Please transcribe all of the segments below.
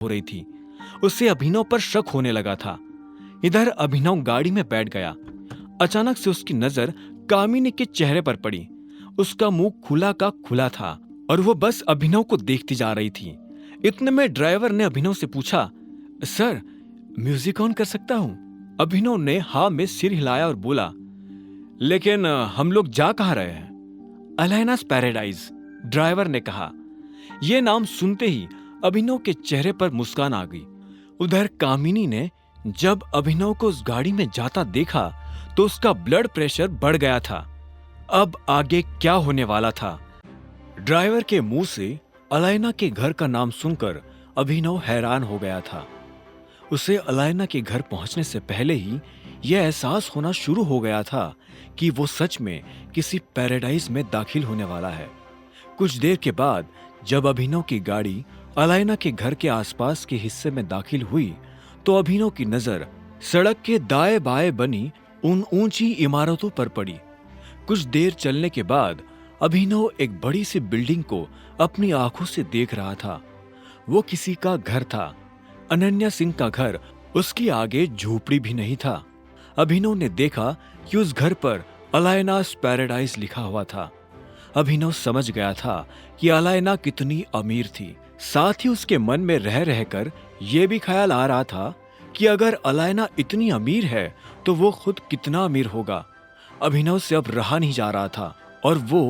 हो रही थी। उसे अभिनव पर शक होने लगा था। इधर अभिनव गाड़ी में बैठ गया। अचानक से उसकी नजर कामिनी के चेहरे पर पड़ी। उसका मुंह खुला का खुला था और वो बस अभिनव को देखती जा रही थी। इतने में ड्राइवर ने अभिनव से पूछा, सर, म्यूजिक ऑन कर सकता हूं? अभिनव ने हाँ में सिर हिलाया और बोला, लेकिन हम लोग जा कहाँ रहे हैं? अलायनास पैराडाइज, ड्राइवर ने कहा। यह नाम सुनते ही अभिनव के चेहरे पर मुस्कान आ गई। उधर कामिनी ने जब अभिनव को उस गाड़ी में जाता देखा तो उसका ब्लड प्रेशर बढ़ गया था। अब आगे क्या होने वाला था? ड्राइवर के मुंह से अलायना के घर का नाम सुनकर अभिनव हैरान हो गया था। उसे अलायना के घर पहुंचने से पहले ही यह एहसास होना शुरू हो गया था कि वो सच में किसी पैराडाइज में दाखिल होने वाला है। कुछ देर के बाद जब अभिनव की गाड़ी अलायना के घर के आसपास के हिस्से में दाखिल हुई तो अभिनव की नजर सड़क के दाएं बाएं बनी उन ऊंची इमारतों पर पड़ी। कुछ देर चलने के बाद अभिनव एक बड़ी सी बिल्डिंग को अपनी आंखों से देख रहा था। वो किसी का घर था, अनन्या सिंह का घर। उसकी आगे झोपड़ी भी नहीं था। अभिनव ने देखा कि उस घर पर अलायनास पैराडाइज लिखा हुआ था। अभिनव समझ गया था कि अलायना कितनी अमीर थी। साथ ही उसके मन में रह रहकर यह भी ख्याल आ रहा था कि अगर अलायना इतनी अमीर है तो वो खुद कितना अमीर होगा। अभिनव से अब रहा नहीं जा रहा था और वो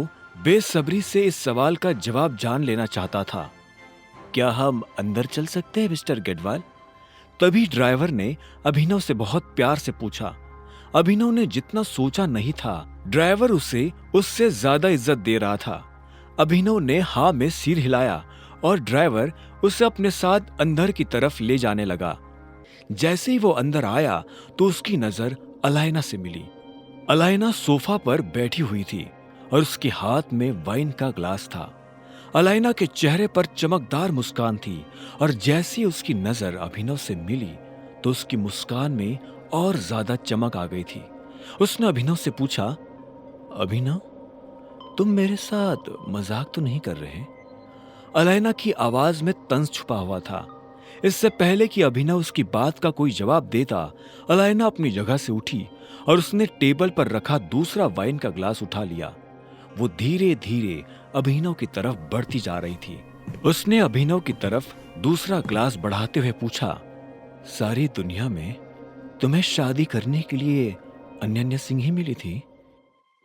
बेसब्री से इस सवाल का जवाब जान लेना चाहता था। क्या हम अंदर चल सकते हैं मिस्टर गेडवाल? तभी ड्राइवर ने अभिनव से बहुत प्यार से पूछा। अभिनव ने जितना सोचा नहीं था, ड्राइवर उसे उससे ज्यादा इज्जत दे रहा था। अभिनव ने हाँ में सिर हिलाया और ड्राइवर उसे अपने साथ अंदर की तरफ ले जाने लगा। जैसे ही वो अंदर आया तो उसकी नजर अलायना से मिली। अलायना सोफा पर बैठी हुई थी और उसके हाथ में वाइन का ग्लास था। अलायना के चेहरे पर चमकदार मुस्कान थी और जैसे ही उसकी नजर अभिनव से मिली तो उसकी मुस्कान में और ज्यादा चमक आ गई थी। उसने अभिनव से पूछा, अभिनव, तुम मेरे साथ मजाक तो नहीं कर रहे? अलायना की आवाज में तंज छुपा हुआ था। इससे पहले कि अभिनव उसकी बात का कोई जवाब देता, अलायना अपनी जगह से उठी और उसने टेबल पर रखा दूसरा वाइन का ग्लास उठा लिया। वो धीरे धीरे अभिनव की तरफ बढ़ती जा रही थी। उसने अभिनव की तरफ दूसरा ग्लास बढ़ाते हुए पूछा, सारी दुनिया में तुम्हें शादी करने के लिए अनन्या सिंह ही मिली थी?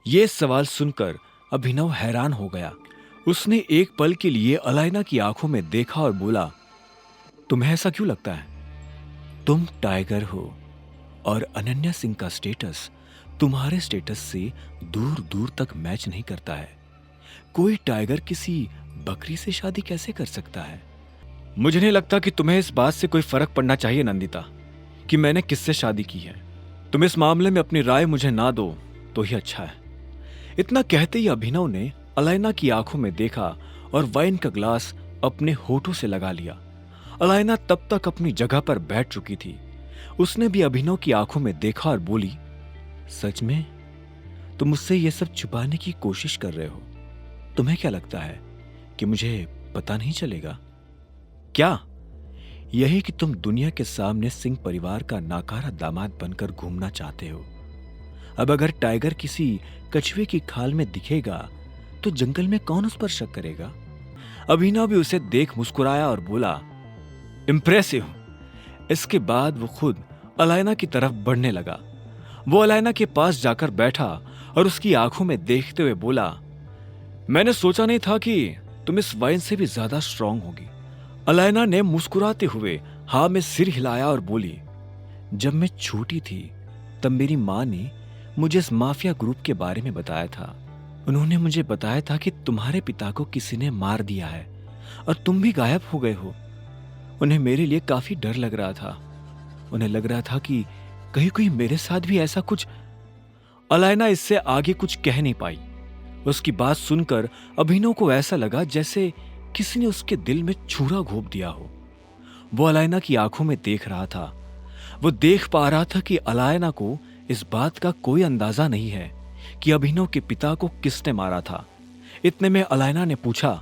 ये सवाल सुनकर अभिनव हैरान हो गया। उसने एक पल के लिए अलायना की आंखों में देखा और बोला, तुम्हें ऐसा क्यों लगता है? तुम टाइगर हो और अनन्या सिंह का स्टेटस तुम्हारे स्टेटस से दूर दूर तक मैच नहीं करता है। कोई टाइगर किसी बकरी से शादी कैसे कर सकता है? मुझे नहीं लगता कि तुम्हें इस बात से कोई फर्क पड़ना चाहिए नंदिता कि मैंने किससे शादी की है। तुम इस मामले में अपनी राय मुझे ना दो तो ही अच्छा है। इतना कहते ही अभिनव ने अलायना की आंखों में देखा और वाइन का ग्लास अपने होठों से लगा लिया। अलायना तब तक अपनी जगह पर बैठ चुकी थी। उसने भी अभिनव की आंखों में देखा और बोली, सच में तुम मुझसे यह सब छुपाने की कोशिश कर रहे हो? तुम्हें क्या लगता है कि मुझे पता नहीं चलेगा? क्या यही कि तुम दुनिया के सामने सिंह परिवार का नाकारा दामाद बनकर घूमना चाहते हो? अब अगर टाइगर किसी कछुए की खाल में दिखेगा तो जंगल में कौन उस पर शक करेगा? अभिनव भी उसे देख मुस्कुराया और बोला, इंप्रेसिव। इसके बाद वो खुद अलायना की तरफ बढ़ने लगा। वो अलायना के पास जाकर बैठा और उसकी आंखों में देखते हुए बोला, मैंने सोचा नहीं था कि तुम इस वाइन से भी ज्यादा स्ट्रांग होगी। अलायना ने मुस्कुराते हुए हाँ में सिर हिलाया और बोली, जब मैं छोटी थी तब मेरी माँ ने मुझे इस माफिया ग्रुप के बारे में बताया था। उन्होंने मुझे बताया था कि तुम्हारे पिता को किसी ने मार दिया है और तुम भी गायब हो गए हो। उन्हें मेरे लिए काफी डर लग रहा था। उन्हें लग रहा था कि कहीं कोई मेरे साथ भी ऐसा कुछ। अलायना इससे आगे कुछ कह नहीं पाई। उसकी बात सुनकर अभिनव को ऐसा लगा जैसे किसी ने उसके दिल में छुरा घोंप दिया हो। वो अलायना की आंखों में देख रहा था। वो देख पा रहा था कि अलायना को इस बात का कोई अंदाजा नहीं है कि अभिनव के पिता को किसने मारा था। इतने में अलायना ने पूछा,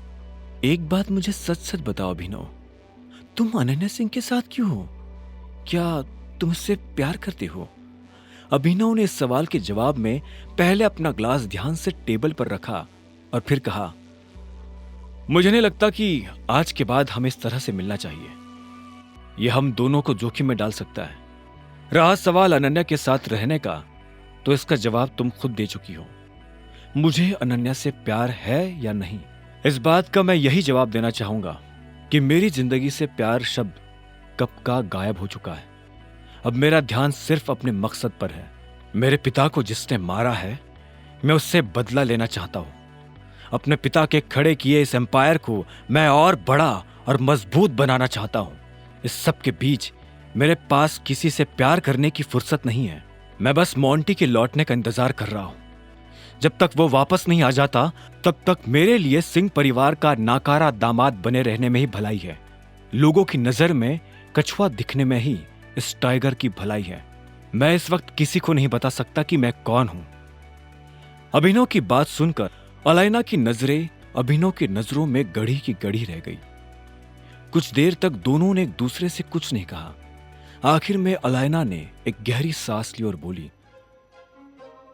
एक बात मुझे सच सच बताओ अभिनव, तुम अनन्या सिंह के साथ क्यों हो? क्या तुम उससे प्यार करते हो? अभिनव ने इस सवाल के जवाब में पहले अपना ग्लास ध्यान से टेबल पर रखा और फिर कहा, मुझे नहीं लगता कि आज के बाद हमें इस तरह से मिलना चाहिए। यह हम दोनों को जोखिम में डाल सकता है। रहा सवाल अनन्या के साथ रहने का, तो इसका जवाब तुम खुद दे चुकी हो। मुझे अनन्या से प्यार है या नहीं, इस बात का मैं यही जवाब देना चाहूंगा कि मेरी जिंदगी से प्यार शब्द कब का गायब हो चुका है। अब मेरा ध्यान सिर्फ अपने मकसद पर है। मेरे पिता को जिसने मारा है, मैं उससे बदला लेना चाहता हूं। अपने पिता के खड़े किए इस एम्पायर को मैं और बड़ा और मजबूत बनाना चाहता हूं। इस सब के बीच मेरे पास किसी से प्यार करने की फुर्सत नहीं है। मैं बस मोंटी के लौटने का इंतजार कर रहा हूं। जब तक वो वापस नहीं आ जाता, तब तक मेरे लिए सिंह परिवार का नाकारा दामाद बने रहने में ही भलाई है। लोगों की नजर में कछुआ दिखने में ही इस टाइगर की भलाई है। मैं इस वक्त किसी को नहीं बता सकता कि मैं कौन हूं। अभिनव की बात सुनकर अलाइना की नजरें अभिनव की नजरों में गड़ी की गड़ी रह गई। कुछ देर तक दोनों ने एक दूसरे से कुछ नहीं कहा। आखिर में अलाइना ने एक गहरी सांस ली और बोली,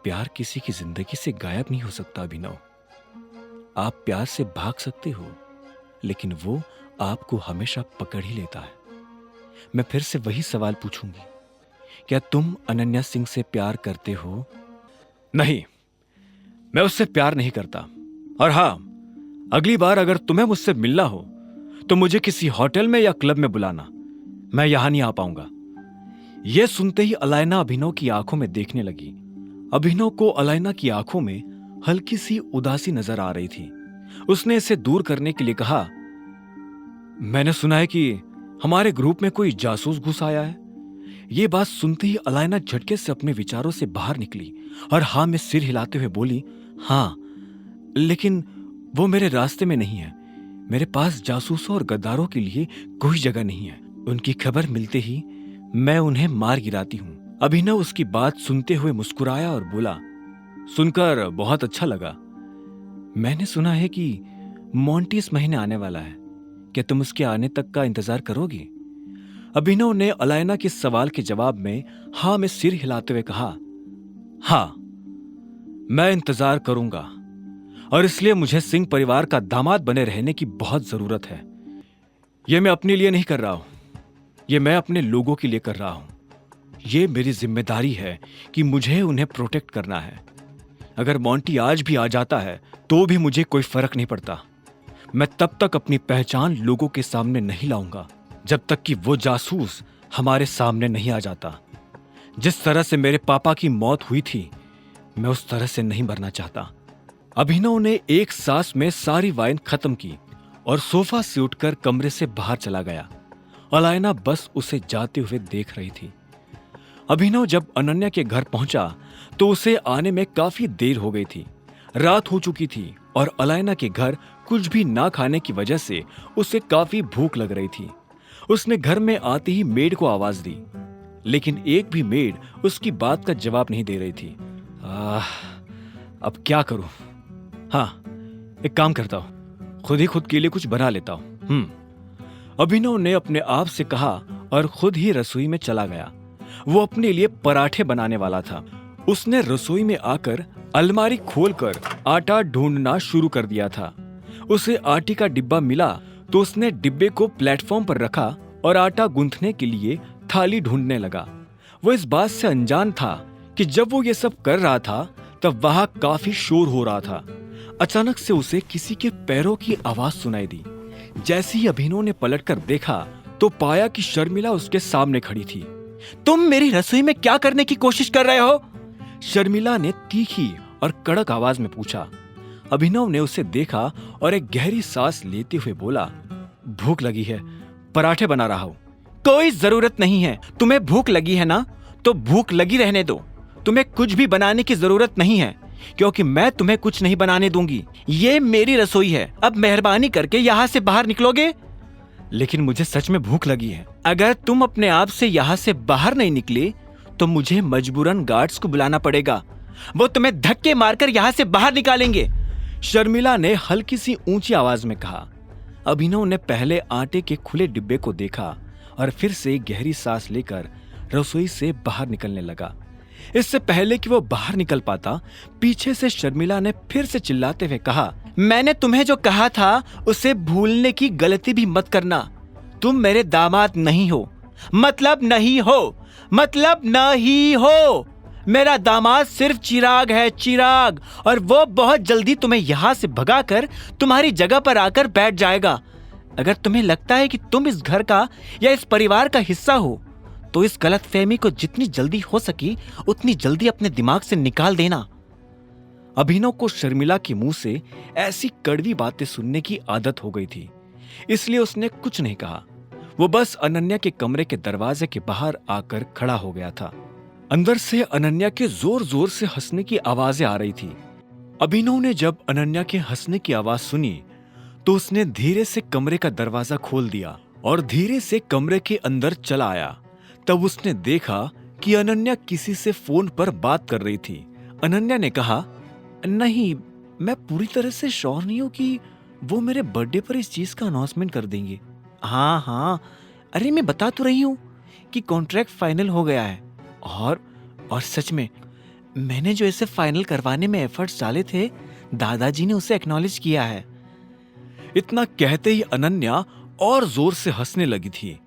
प्यार किसी की जिंदगी से गायब नहीं हो सकता अभिनव। आप प्यार से भाग सकते हो, लेकिन वो आपको हमेशा पकड़ ही लेता है। मैं फिर से वही सवाल पूछूंगी, क्या तुम अनन्या सिंह से प्यार करते हो? नहीं, मैं उससे प्यार नहीं करता। और हां, अगली बार अगर तुम्हें मुझसे मिलना हो तो मुझे किसी होटल में या क्लब में बुलाना। मैं यहां नहीं आ पाऊंगा। यह सुनते ही अलाइना अभिनव की आंखों में देखने लगी। अभिनव को अलाइना की आंखों में हल्की सी उदासी नजर आ रही थी। उसने इसे दूर करने के लिए कहा, मैंने सुना है कि हमारे ग्रुप में कोई जासूस घुस आया है। यह बात सुनते ही अलाइना झटके से अपने विचारों से बाहर निकली और हां में सिर हिलाते हुए बोली, हां, लेकिन वो मेरे रास्ते में नहीं है। मेरे पास जासूसों और गद्दारों के लिए कोई जगह नहीं है। उनकी खबर मिलते ही मैं उन्हें मार गिराती हूं। अभिनव उसकी बात सुनते हुए मुस्कुराया और बोला, सुनकर बहुत अच्छा लगा। मैंने सुना है कि मोंटी इस महीने आने वाला है। क्या तुम उसके आने तक का इंतजार करोगे? अभिनव ने अलाइना के सवाल के जवाब में हां में सिर हिलाते हुए कहा, हां, मैं इंतजार करूंगा और इसलिए मुझे सिंह परिवार का दामाद बने रहने की बहुत जरूरत है। यह मैं अपने लिए नहीं कर रहा हूं, यह मैं अपने लोगों के लिए कर रहा हूं। यह मेरी जिम्मेदारी है कि मुझे उन्हें प्रोटेक्ट करना है। अगर मोंटी आज भी आ जाता है तो भी मुझे कोई फर्क नहीं पड़ता। मैं तब तक अपनी पहचान लोगों के सामने नहीं लाऊंगा जब तक कि वो जासूस हमारे सामने नहीं आ जाता। जिस तरह से मेरे पापा की मौत हुई थी, मैं उस तरह से नहीं मरना चाहता। अभिनव ने एक सांस में सारी वाइन खत्म की और सोफा से उठकर कमरे से बाहर चला गया। अलाइना बस उसे जाते हुए देख रही थी। अभिनव जब अनन्या के घर पहुंचा तो उसे आने में काफी देर हो गई थी। रात हो चुकी थी और अलाइना के घर कुछ भी ना खाने की वजह से उसे काफी भूख लग रही थी। उसने घर में आते ही मेड को आवाज दी, लेकिन एक भी मेड उसकी बात का जवाब नहीं दे रही थी। अब क्या करूं? हाँ, एक काम करता हूं, खुद के लिए कुछ बना लेता हूं। अभिनव ने अपने आप से कहा और खुद ही रसोई में चला गया। वो अपने लिए पराठे बनाने वाला था। उसने रसोई में आकर अलमारी खोलकर आटा ढूंढना शुरू कर दिया था। उसे आटे का डिब्बा मिला तो उसने डिब्बे को प्लेटफॉर्म पर रखा और आटा गूंथने के लिए थाली ढूंढने लगा। वो इस बात से अनजान था कि जब वो ये सब कर रहा था तब वहां काफी शोर हो रहा था। अचानक से उसे किसी के पैरों की आवाज सुनाई दी। जैसे ही अभिनव ने पलटकर देखा तो पाया कि शर्मिला उसके सामने खड़ी थी। तुम मेरी रसोई में क्या करने की कोशिश कर रहे हो? शर्मिला ने तीखी और कड़क आवाज में पूछा। अभिनव ने उसे देखा और एक गहरी सांस लेते हुए बोला, भूख लगी है, पराठे बना रहा हूं। कोई जरूरत नहीं है। तुम्हें भूख लगी है ना, तो भूख लगी रहने दो। तुम्हें कुछ भी बनाने की जरूरत नहीं है, क्योंकि मैं तुम्हें कुछ नहीं बनाने दूंगी। ये मेरी रसोई है। अब मेहरबानी करके यहाँ से बाहर निकलोगे? लेकिन मुझे सच में भूख लगी है। अगर तुम अपने आप से यहाँ से बाहर नहीं निकले तो मुझे मजबूरन गार्ड्स को बुलाना पड़ेगा। वो तुम्हें धक्के मारकर यहाँ से बाहर निकालेंगे। शर्मिला ने हल्की सी ऊंची आवाज में कहा। अभिनव ने पहले आटे के खुले डिब्बे को देखा और फिर से गहरी सांस लेकर रसोई से बाहर निकलने लगा। इससे पहले कि वो बाहर निकल पाता, पीछे से शर्मिला ने फिर से चिल्लाते हुए कहा, मैंने तुम्हें जो कहा था उसे भूलने की गलती भी मत करना। तुम मेरे दामाद नहीं हो, मतलब नहीं हो, मतलब नहीं हो। मेरा दामाद सिर्फ चिराग है, चिराग, और वो बहुत जल्दी तुम्हें यहां से भगाकर तुम्हारी जगह पर आकर बैठ जाएगा। अगर तुम्हें लगता है कि तुम इस घर का या इस परिवार का हिस्सा हो, तो इस गलतफहमी को जितनी जल्दी हो सकी उतनी जल्दी अपने दिमाग से निकाल देना। अभिनव को शर्मिला के मुंह से ऐसी कड़वी बातें सुनने की आदत हो गई थी, इसलिए उसने कुछ नहीं कहा। वो बस अनन्या के कमरे के दरवाजे के बाहर आकर खड़ा हो गया था। अंदर से अनन्या के जोर जोर से हंसने की आवाजें आ रही थी। अभिनव ने जब अनन्या के हंसने की आवाज सुनी तो उसने धीरे से कमरे का दरवाजा खोल दिया और धीरे से कमरे के अंदर चला आया। तब उसने देखा कि अनन्या किसी से फोन पर बात कर रही थी। अनन्या ने कहा, नहीं, मैं पूरी तरह से श्योर नहीं हूं कि वो मेरे बर्थडे पर इस चीज का अनाउंसमेंट कर देंगे। हाँ, अरे मैं बता तो रही हूँ कि कॉन्ट्रैक्ट फाइनल हो गया है, और सच में मैंने जो इसे फाइनल करवाने में एफर्ट्स डाले थे, दादाजी ने उसे एक्नॉलेज किया है। इतना कहते ही अनन्या और जोर से हंसने लगी थी।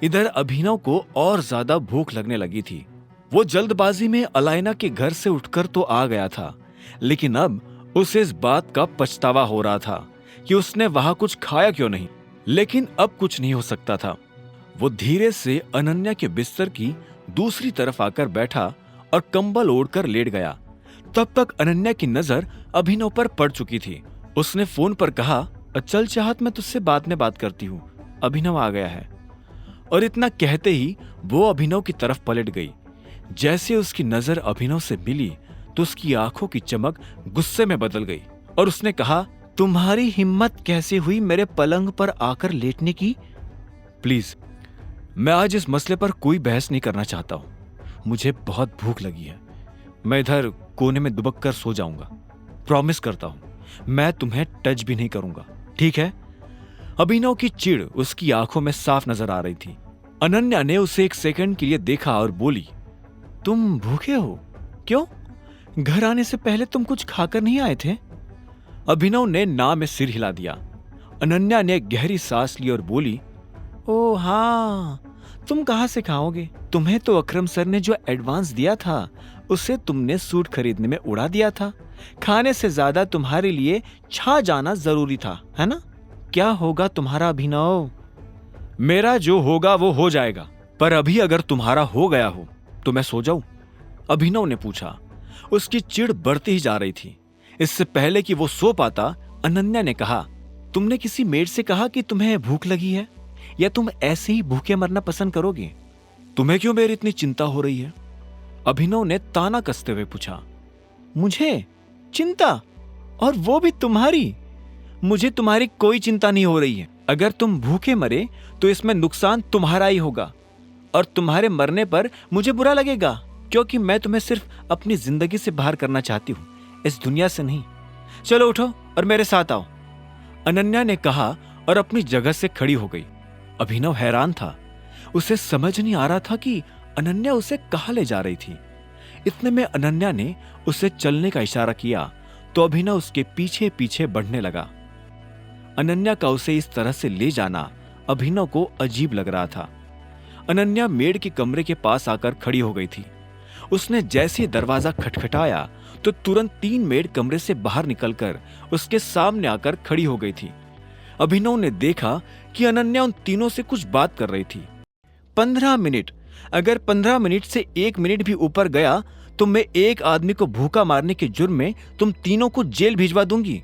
इधर अभिनव को और ज्यादा भूख लगने लगी थी। वो जल्दबाजी में अलाइना के घर से उठकर तो आ गया था, लेकिन अब उसे इस बात का पछतावा हो रहा था कि उसने वहां कुछ खाया क्यों नहीं। लेकिन अब कुछ नहीं हो सकता था। वो धीरे से अनन्या के बिस्तर की दूसरी तरफ आकर बैठा और कंबल ओढ़कर लेट गया। तब तक अनन्या की नजर अभिनव पर पड़ चुकी थी। उसने फोन पर कहा, चल चाहत, मैं तुझसे बाद में बात करती हूँ, अभिनव आ गया है। और इतना कहते ही वो अभिनव की तरफ पलट गई। जैसे उसकी नजर अभिनव से मिली तो उसकी आंखों की चमक गुस्से में बदल गई और उसने कहा, तुम्हारी हिम्मत कैसे हुई मेरे पलंग पर आकर लेटने की? प्लीज, मैं आज इस मसले पर कोई बहस नहीं करना चाहता हूं। मुझे बहुत भूख लगी है। मैं इधर कोने में दुबक कर सो जाऊंगा। प्रॉमिस करता हूं, मैं तुम्हें टच भी नहीं करूंगा, ठीक है? अभिनव की चिढ़ उसकी आंखों में साफ नजर आ रही थी। अनन्या ने उसे एक सेकंड के लिए देखा और बोली, तुम भूखे हो? क्यों? घर आने से पहले तुम कुछ खाकर नहीं आए थे? अभिनव ने ना में सिर हिला दिया। अनन्या ने गहरी सांस ली और बोली, ओ हाँ, तुम कहां से खाओगे? तुम्हें तो अकरम सर ने जो एडवांस दिया था उसे तुमने सूट खरीदने में उड़ा दिया था। खाने से ज्यादा तुम्हारे लिए छा जाना जरूरी था, है ना? क्या होगा तुम्हारा अभिनव? मेरा जो होगा वो हो जाएगा, पर अभी अगर तुम्हारा हो गया हो तो मैं सो जाऊं? अभिनव ने पूछा। उसकी चिढ़ बढ़ती ही जा रही थी। इससे पहले कि वो सो पाता, अनन्या ने कहा, तुमने किसी मेड से कहा कि तुम्हें भूख लगी है, या तुम ऐसे ही भूखे मरना पसंद करोगे? तुम्हें क्यों मेरी इतनी चिंता हो रही है? अभिनव ने ताना कसते हुए पूछा। मुझे चिंता? और वो भी तुम्हारी? मुझे तुम्हारी कोई चिंता नहीं हो रही है। अगर तुम भूखे मरे तो इसमें नुकसान तुम्हारा ही होगा, और तुम्हारे मरने पर मुझे बुरा लगेगा, क्योंकि मैं तुम्हें सिर्फ अपनी जिंदगी से बाहर करना चाहती हूँ, इस दुनिया से नहीं। चलो उठो और मेरे साथ आओ, अनन्या ने कहा और अपनी जगह से खड़ी हो गई। अभिनव हैरान था। उसे समझ नहीं आ रहा था कि अनन्या उसे कहाँ ले जा रही थी। इतने में अनन्या ने उसे चलने का इशारा किया तो अभिनव उसके पीछे पीछे बढ़ने लगा। अनन्या का उसे इस तरह से ले जाना अभिनव को अजीब लग रहा था। अनन्या मेड के कमरे के पास आकर खड़ी हो गई थी। उसने जैसे दरवाजा खटखटाया तो तुरंत 3 मेड कमरे से बाहर निकलकर उसके सामने आकर खड़ी हो गई थी। अभिनव ने देखा कि अनन्या उन तीनों से कुछ बात कर रही थी। 15 मिनट, अगर 15 मिनट से 1 मिनट भी ऊपर गया तो मैं एक आदमी को भूखा मारने के जुर्म में तुम तीनों को जेल भिजवा दूंगी,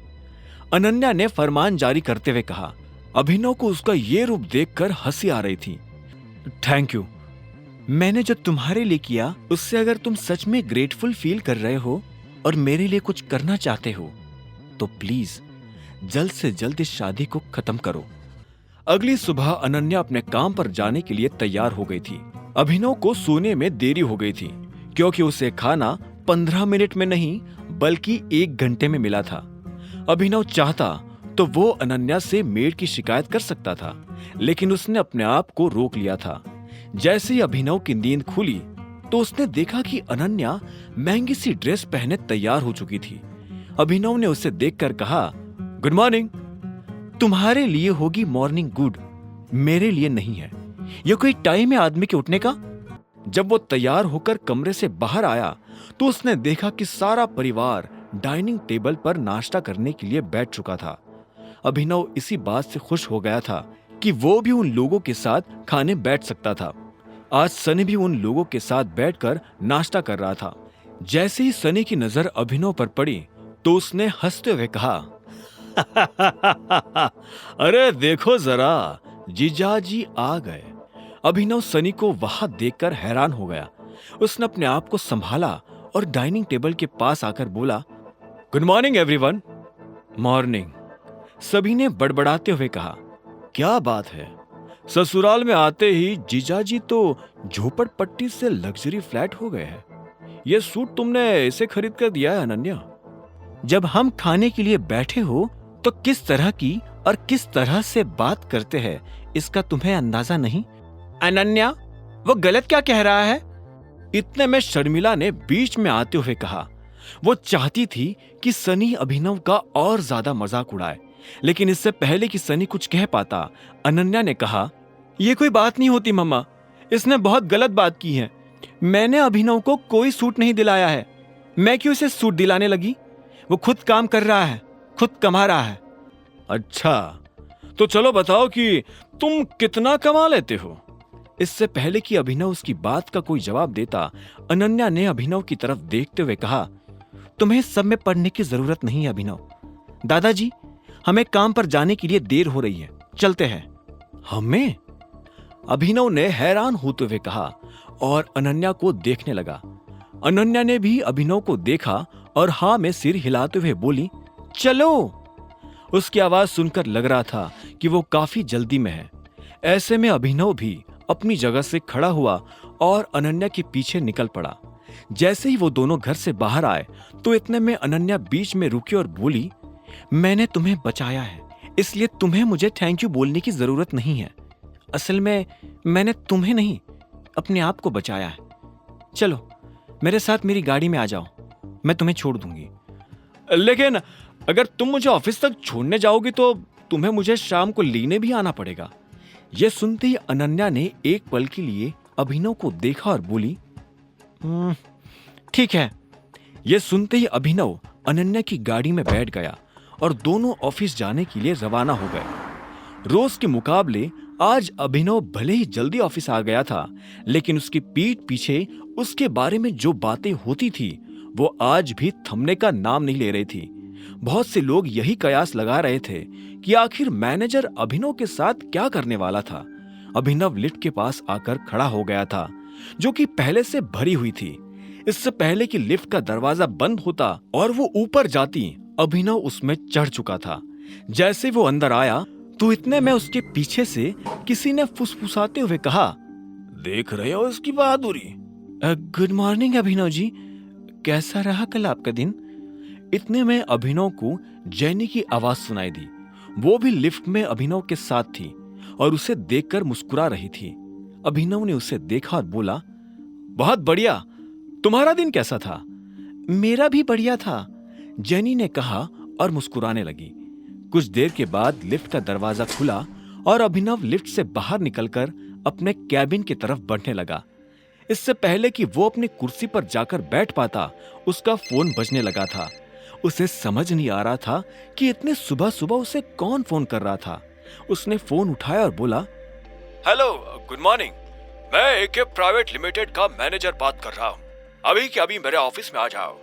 अनन्या ने फरमान जारी करते हुए कहा। अभिनव को उसका ये रूप देखकर हंसी आ रही थी। Thank you. मैंने जो तुम्हारे लिए किया उससे अगर तुम सच में ग्रेटफुल फील कर रहे हो और मेरे लिए कुछ करना चाहते हो तो प्लीज जल्द से जल्द इस शादी को खत्म करो। अगली सुबह अनन्या अपने काम पर जाने के लिए तैयार हो गई थी। अभिनव को सोने में देरी हो गई थी, क्योंकि उसे खाना 15 मिनट में नहीं बल्कि 1 घंटे में मिला था। अभिनव चाहता तो वो अनन्या से मेड की शिकायत कर सकता था, लेकिन उसने अपने आप को रोक लिया था। जैसे ही अभिनव की नींद खुली तो उसने देखा कि अनन्या महंगी सी ड्रेस पहने तैयार हो चुकी थी। अभिनव ने उसे देखकर कहा, गुड मॉर्निंग। तुम्हारे लिए होगी मॉर्निंग गुड, मेरे लिए नहीं है। यह कोई टाइम है आदमी के उठने का? जब वो तैयार होकर कमरे से बाहर आया तो उसने देखा कि सारा परिवार डाइनिंग टेबल पर नाश्ता करने के लिए बैठ चुका था। अभिनव इसी बात से खुश हो गया था कि वो भी उन लोगों के साथ खाने बैठ सकता था। आज सनी भी उन लोगों के साथ बैठकर नाश्ता कर रहा था। जैसे ही सनी की नजर अभिनव पर पड़ी तो उसने हंसते हुए कहा, अरे देखो जरा, जीजाजी आ गए। अभिनव सनी को वहां देखकर हैरान हो गया। उसने अपने आप को संभाला और डाइनिंग टेबल के पास आकर बोला, गुड मॉर्निंग एवरीवन। मॉर्निंग, सभी ने बड़बड़ाते हुए कहा। क्या बात है, ससुराल में आते ही जीजाजी तो झोपड़पट्टी से लग्जरी फ्लैट हो गए हैं। ये सूट तुमने इसे खरीद कर दिया है अनन्या? जब हम खाने के लिए बैठे हो तो किस तरह की और किस तरह से बात करते हैं इसका तुम्हें अंदाजा नहीं? अनन्या, वो गलत क्या कह रहा है? इतने में शर्मिला ने बीच में आते हुए कहा। वो चाहती थी कि सनी अभिनव का और ज्यादा मजाक उड़ाए, लेकिन इससे पहले कि सनी कुछ कह पाता, अनन्या ने कहा, यह कोई बात नहीं होती मम्मा, इसने बहुत गलत बात की है। मैंने अभिनव को कोई सूट नहीं दिलाया है। मैं क्यों इसे सूट दिलाने लगी? वो खुद काम कर रहा है, खुद कमा रहा है। अच्छा, तो चलो बताओ कि तुम कितना कमा लेते हो? इससे पहले कि अभिनव उसकी बात का कोई जवाब देता, अनन्या ने अभिनव की तरफ देखते हुए कहा, तुम्हें सब में पढ़ने की जरूरत नहीं है अभिनव। दादाजी, हमें काम पर जाने के लिए देर हो रही है, चलते हैं। हमें? अभिनव ने हैरान होते हुए कहा और अनन्या को देखने लगा। अनन्या ने भी अभिनव को देखा और हाँ में सिर हिलाते हुए बोली, चलो। उसकी आवाज सुनकर लग रहा था कि वो काफी जल्दी में है। ऐसे में अभिनव भी अपनी जगह से खड़ा हुआ और अनन्या के पीछे निकल पड़ा। जैसे ही वो दोनों घर से बाहर आए तो इतने में अनन्या बीच में रुकी और बोली, मैंने तुम्हें बचाया है, इसलिए तुम्हें मुझे थैंक यू बोलने की जरूरत नहीं है। असल में मैंने तुम्हें नहीं, अपने आप को बचाया है। चलो मेरे साथ मेरी गाड़ी में आ जाओ, मैं तुम्हें छोड़ दूंगी। लेकिन अगर तुम मुझे ऑफिस तक छोड़ने जाओगी तो तुम्हें मुझे शाम को लेने भी आना पड़ेगा। यह सुनते ही अनन्या ने एक पल के लिए अभिनव को देखा और बोली, ठीक है। यह सुनते ही अभिनव अनन्या की गाड़ी में बैठ गया और दोनों ऑफिस जाने के लिए रवाना हो गए। रोज के मुकाबले आज अभिनव भले ही जल्दी ऑफिस आ गया था, लेकिन उसकी पीठ पीछे उसके बारे में जो बातें होती थी वो आज भी थमने का नाम नहीं ले रही थी। बहुत से लोग यही कयास लगा रहे थे कि आखिर मैनेजर अभिनव के साथ क्या करने वाला था। अभिनव लिफ्ट के पास आकर खड़ा हो गया था, जो कि पहले से भरी हुई थी। इससे पहले कि लिफ्ट का दरवाजा बंद होता और वो ऊपर जाती, अभिनव उसमें चढ़ चुका था। जैसे वो अंदर आया तो इतने में उसके पीछे से किसी ने फुसफुसाते हुए कहा, देख रहे हो इसकी बहादुरी? गुड मॉर्निंग अभिनव जी, कैसा रहा कल आपका दिन? इतने में अभिनव को जैनी की आवाज सुनाई दी। वो भी लिफ्ट में अभिनव के साथ थी और उसे देखकर मुस्कुरा रही थी। अभिनव ने उसे देखा और बोला, बहुत बढ़िया, तुम्हारा दिन कैसा था? मेरा भी बढ़िया था, जैनी ने कहा और मुस्कुराने लगी। कुछ देर के बाद लिफ्ट का दरवाजा खुला और अभिनव लिफ्ट से बाहर निकलकर अपने कैबिन की तरफ बढ़ने लगा। इससे पहले कि वो अपनी कुर्सी पर जाकर बैठ पाता, उसका फोन बजने लगा था। उसे समझ नहीं आ रहा था कि इतने सुबह सुबह उसे कौन फोन कर रहा था। उसने फोन उठाया और बोला, हेलो, गुड मॉर्निंग, मैं एके प्राइवेट लिमिटेड का मैनेजर बात कर रहा हूँ, अभी के अभी मेरे ऑफिस में आ जाओ।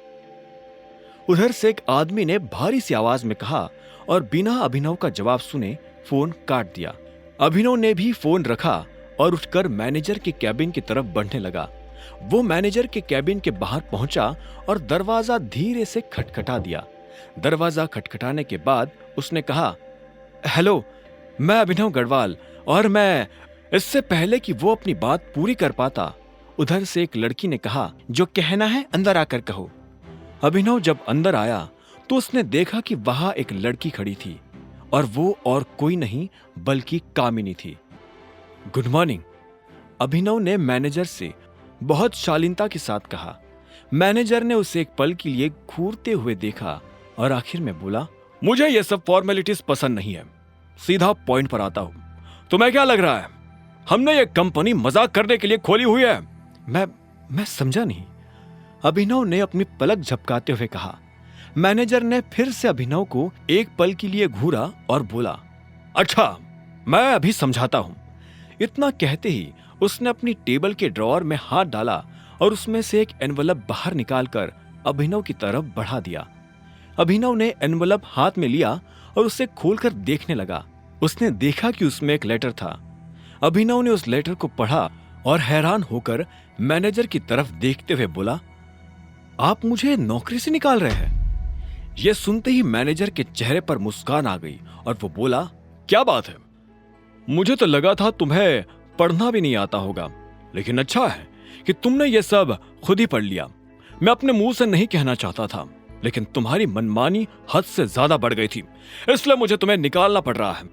उधर से एक आदमी ने भारी सी आवाज में कहा और बिना अभिनव का जवाब सुने फोन काट दिया। अभिनव ने भी फोन रखा और उठकर मैनेजर के कैबिन की तरफ बढ़ने लगा। वो मैनेजर के कैबिन के बाहर पहुंचा और दरवाजा धीरे से खटखटा दिया। दरवाजा खटखटाने के बाद उसने कहा, हेलो, मैं अभिनव गढ़वाल। और मैं इससे पहले कि वो अपनी बात पूरी कर पाता, उधर से एक लड़की ने कहा, जो कहना है अंदर आकर कहो। अभिनव जब अंदर आया तो उसने देखा कि वहां एक लड़की खड़ी थी। और वो और कोई नहीं बल्कि कामिनी थी। गुड मॉर्निंग, अभिनव ने मैनेजर से बहुत शालीनता के साथ कहा। मैनेजर ने उसे एक पल के लिए घूरते हुए देखा और आखिर में बोला, मुझे ये सब फॉर्मेलिटीज पसंद नहीं है, सीधा पॉइंट पर आता हूं। तुम्हें क्या लग रहा है हमने ये कंपनी मजाक करने के लिए खोली हुई है? मैं समझा नहीं, अभिनव ने अपनी पलक झपकाते हुए कहा। मैनेजर ने फिर से अभिनव को एक पल के लिए घूरा और बोला, अच्छा मैं अभी समझाता हूं। इतना कहते ही उसने अपनी टेबल के ड्रॉअर में हाथ डाला और उसमें से एक एनवलप बाहर निकालकर अभिनव की तरफ बढ़ा दिया। अभिनव ने एनवलप हाथ में लिया और उसे खोलकर देखने लगा। उसने देखा कि उसमें एक लेटर था। अभिनव ने उस लेटर को पढ़ा और हैरान होकर मैनेजर की तरफ देखते हुए बोला, आप मुझे नौकरी से निकाल रहे हैं? यह सुनते ही मैनेजर के चेहरे पर मुस्कान आ गई और वो बोला, क्या बात है, मुझे तो लगा था तुम्हें पढ़ना भी नहीं आता होगा, लेकिन अच्छा है कि तुमने ये सब खुद ही पढ़ लिया। मैं अपने मुंह से नहीं कहना चाहता था, लेकिन तुम्हारी मनमानी हद से ज्यादा बढ़ गई थी, इसलिए मुझे तुम्हें निकालना पड़ रहा है।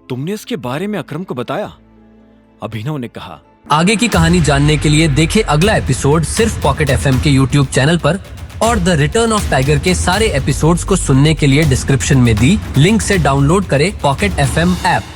तुमने इसके बारे में अकरम को बताया? अभिनव ने कहा। आगे की कहानी जानने के लिए देखें अगला एपिसोड सिर्फ पॉकेट एफएम के यूट्यूब चैनल पर, और द रिटर्न ऑफ टाइगर के सारे एपिसोड्स को सुनने के लिए डिस्क्रिप्शन में दी लिंक से डाउनलोड करें पॉकेट एफएम ऐप।